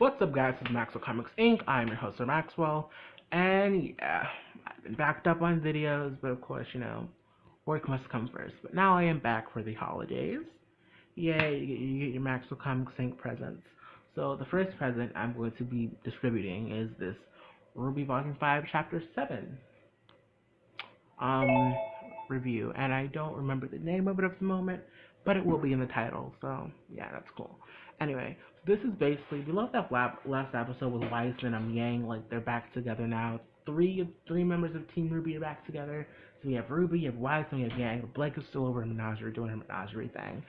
What's up, guys? It's Maxwell Comics Inc. I'm your host, Sir Maxwell, and yeah, I've been backed up on videos, but of course, work must come first. But now I am back for the holidays. Yay, you get your Maxwell Comics Inc. presents. So the first present I'm going to be distributing is this RWBY Volume 5, Chapter 7 review, and I don't remember the name of it at the moment, but it will be in the title, so yeah, that's cool. Anyway, this is basically, we love that last episode with Weiss and Yang, like they're back together now. Three members of Team RWBY are back together. So we have RWBY, you have Weiss, and we have Yang. Blake is still over in Menagerie doing her Menagerie thing.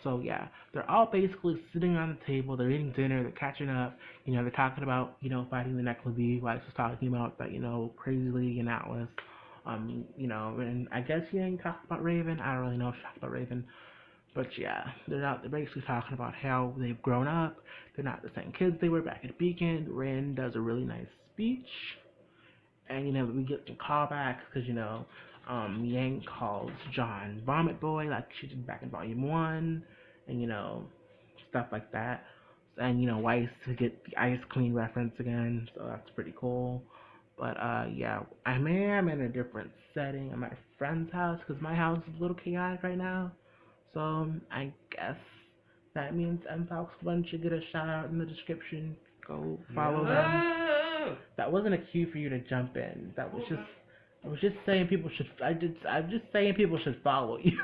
So yeah, they're all basically sitting around the table, they're eating dinner, they're catching up, they're talking about, fighting the next League. Weiss was talking about that, Crazy League and Atlas. And I guess Yang talked about Raven. I don't really know if she talked about Raven. But yeah, they're basically talking about how they've grown up. They're not the same kids they were back at Beacon. Rin does a really nice speech. And, we get some callbacks because, Yang calls John Vomit Boy like she did back in Volume 1. And, stuff like that. And, Weiss to get the Ice Queen reference again. So that's pretty cool. But, yeah, I am in a different setting. I'm at a friend's house because my house is a little chaotic right now. So, I guess that means MFalx One should get a shout out in the description. Go follow them. That wasn't a cue for you to jump in. I was just saying people should, I'm just saying people should follow you.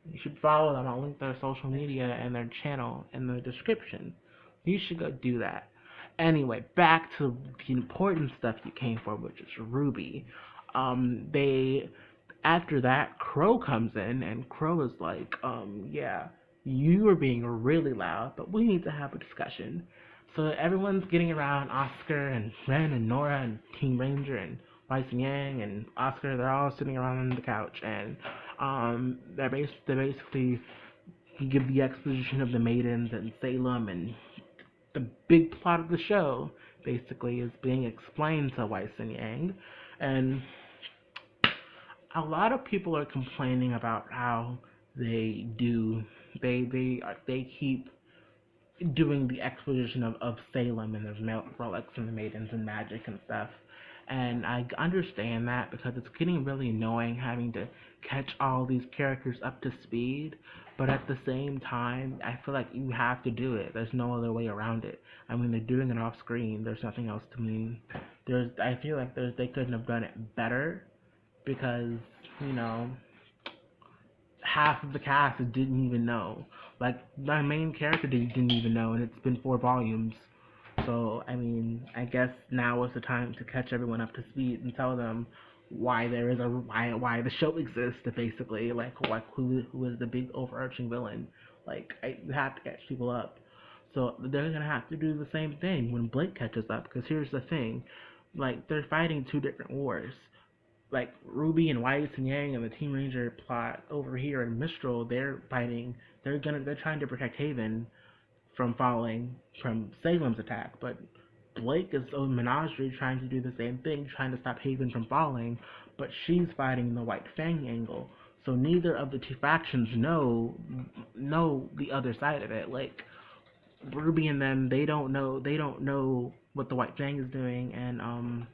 You should follow them. I'll link their social media and their channel in the description. You should go do that. Anyway, back to the important stuff you came for, which is RWBY. After that, Crow comes in, and Crow is like, yeah, you are being really loud, but we need to have a discussion. So everyone's getting around Oscar and Ren and Nora and Team Ranger and Weiss and Yang and Oscar. They're all sitting around on the couch, and they basically give the exposition of the maidens and Salem, and the big plot of the show basically is being explained to Weiss and Yang. And a lot of people are complaining about how they keep doing the exposition of Salem and there's relics and the maidens and magic and stuff. And I understand that because it's getting really annoying having to catch all these characters up to speed. But at the same time, I feel like you have to do it. There's no other way around it. I mean, they're doing it off screen. There's nothing else to mean. I feel like they couldn't have done it better because, half of the cast didn't even know. Like, my main character didn't even know, and it's been 4 volumes. So, I mean, I guess now is the time to catch everyone up to speed and tell them why why the show exists, basically. Like who is the big overarching villain. Like, you have to catch people up. So, they're going to have to do the same thing when Blake catches up, because here's the thing. Like, they're fighting 2 different wars. Like, RWBY and Weiss and Yang and the Team Ranger plot over here in Mistral, they're trying to protect Haven from falling from Salem's attack, but Blake is in Menagerie trying to do the same thing, trying to stop Haven from falling, but she's fighting the White Fang angle. So neither of the 2 factions know the other side of it. Like, RWBY and them, they don't know what the White Fang is doing, and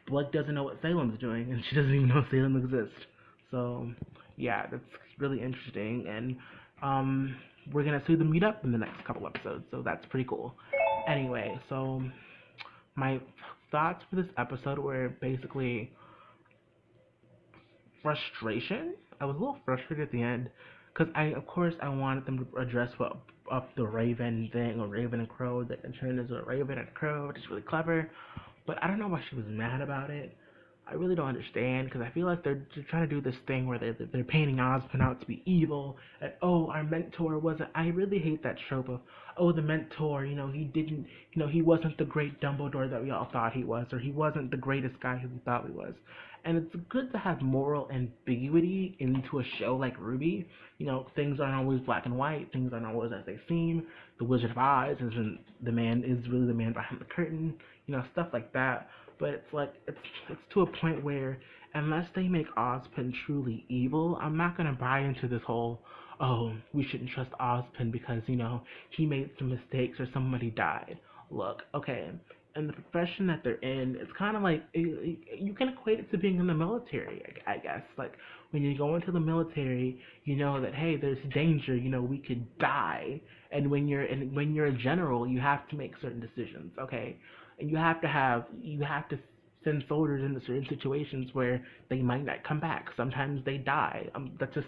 Blake doesn't know what Salem's doing, and she doesn't even know Salem exists. So, yeah, that's really interesting, and we're going to see them meet up in the next couple episodes, so that's pretty cool. Anyway, so my thoughts for this episode were basically frustration. I was a little frustrated at the end, because of course I wanted them to address the Raven thing, or Raven and Crow, that turned into a Raven and a Crow, which is really clever. But I don't know why she was mad about it. I really don't understand, because I feel like they're trying to do this thing where they're painting Ozpin out to be evil, and our mentor wasn't. I really hate that trope of, the mentor, he wasn't the great Dumbledore that we all thought he was, or he wasn't the greatest guy who we thought he was. And it's good to have moral ambiguity into a show like RWBY. Things aren't always black and white, things aren't always as they seem. The Wizard of Oz is really the man behind the curtain, stuff like that. But it's like, it's to a point where, unless they make Ozpin truly evil, I'm not going to buy into this whole, oh, we shouldn't trust Ozpin because, he made some mistakes or somebody died. Look, okay, in the profession that they're in, it's kind of like you can equate it to being in the military, I guess. Like when you go into the military, you know that hey, there's danger. We could die, and when you're a general, you have to make certain decisions. Okay, and you have to send soldiers into certain situations where they might not come back. Sometimes they die. That's just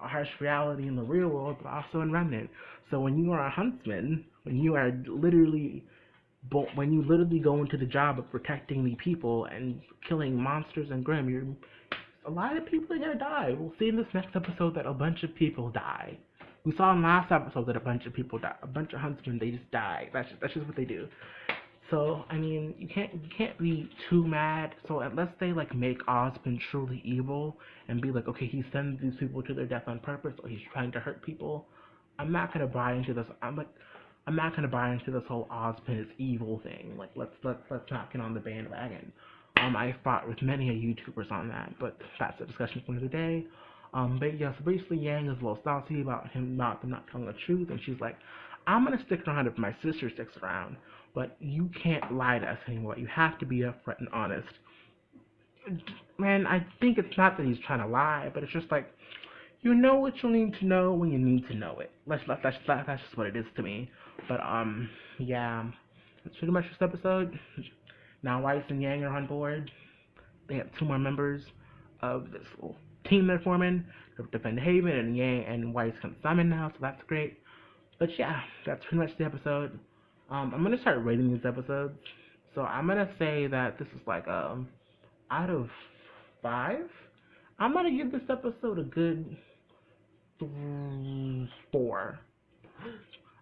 a harsh reality in the real world, but also in Remnant. So when you are a huntsman, when you literally go into the job of protecting the people and killing monsters and Grim, a lot of people are gonna die. We'll see in this next episode that a bunch of people die. We saw in last episode that a bunch of people die. A bunch of huntsmen, they just die. That's just what they do. So I mean, you can't be too mad. So unless they like make Ozpin truly evil and be like, okay, he sends these people to their death on purpose, or he's trying to hurt people, I'm not gonna buy into this. I'm not gonna buy into this whole Ozpin is evil thing. Like let's not get on the bandwagon. I fought with many a YouTubers on that, but that's a discussion for another day. But yeah, so basically Yang is a little salty about them not telling the truth, and she's like, I'm gonna stick around if my sister sticks around, but you can't lie to us anymore. You have to be upfront and honest. Man, I think it's not that he's trying to lie, but it's just like you know what you need to know when you need to know it. That's just what it is to me. But yeah, that's pretty much this episode. Now Weiss and Yang are on board. They have two more members of this little team they're forming to defend Haven, and Yang and Weiss can summon now, so that's great. But yeah, that's pretty much the episode. I'm gonna start rating these episodes. So I'm gonna say that this is like out of 5. I'm gonna give this episode a good 4.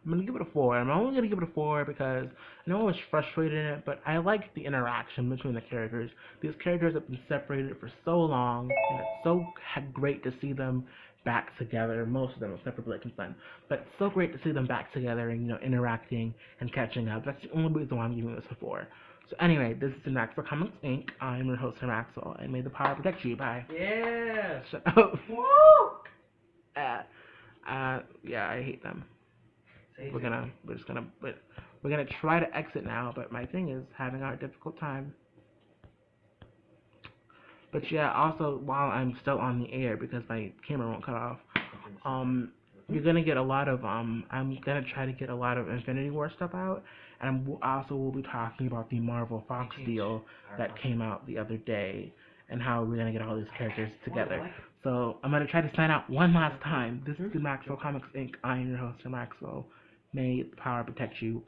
I'm gonna give it a 4. I'm only gonna give it a 4 because I know I was frustrated in it, but I like the interaction between the characters. These characters have been separated for so long, and it's so great to see them back together. Most of them, except for Blake and Sun, but it's so great to see them back together and interacting and catching up. That's the only reason why I'm giving this a 4. So anyway, this is the Maxwell Comics Inc. I'm your host, Maxwell, and may the power protect you. Bye. Yeah. Shut up. Woo! Yeah, I hate them. We're gonna try to exit now, but my thing is having a difficult time. But yeah, also while I'm still on the air because my camera won't cut off, you're gonna get a lot of I'm gonna try to get a lot of Infinity War stuff out, and also will be talking about the Marvel Fox deal that came out the other day and how we're gonna get all these characters together. So I'm gonna try to sign out one last time. This is the Maxwell Comics Inc. I am your host, Maxwell. May the power protect you.